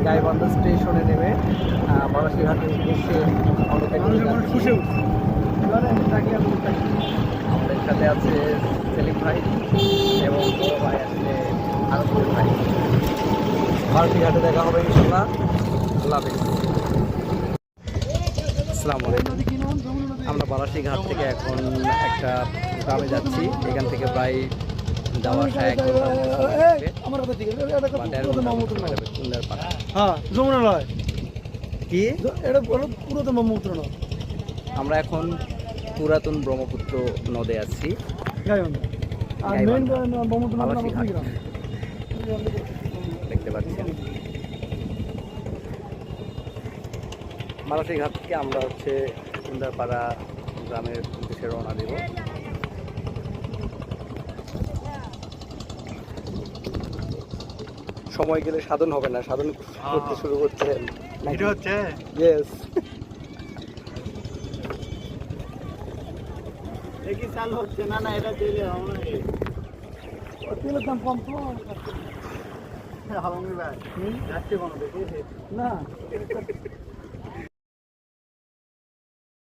গাইবান্ধা স্টেশনে নেমে বারাসিঘাটের উদ্দেশ্যে আমাদের সাথে আছে সেলিম ভাই এবং বড় ভাই আসলে আরবের ভাই। বারাসিঘাটে দেখা হবে ইনশাল্লাহ। আল্লাহ হাফেজ। আসসালামু আলাইকুম। আমরা বারাসিঘাট থেকে এখন একটা গ্রামে যাচ্ছি। এখান থেকে প্রায় যাওয়া আসা 1 ঘন্টা কি আমরা এখন পুরাতন ব্রহ্মপুত্র নদে আছি। দেখতে পাচ্ছেন বারাসিঘাট থেকে আমরা হচ্ছে কুন্দারপাড়া গ্রামের উদ্দেশ্যে রওনা দেব। সময় গেলে সাধন হবে না, সাধন করতে শুরু করতে হচ্ছে। ইয়েস, দেখি চালু হচ্ছে না। না এটা দিলে তেলের দাম কম তো যাচ্ছে কোনো দেখি না।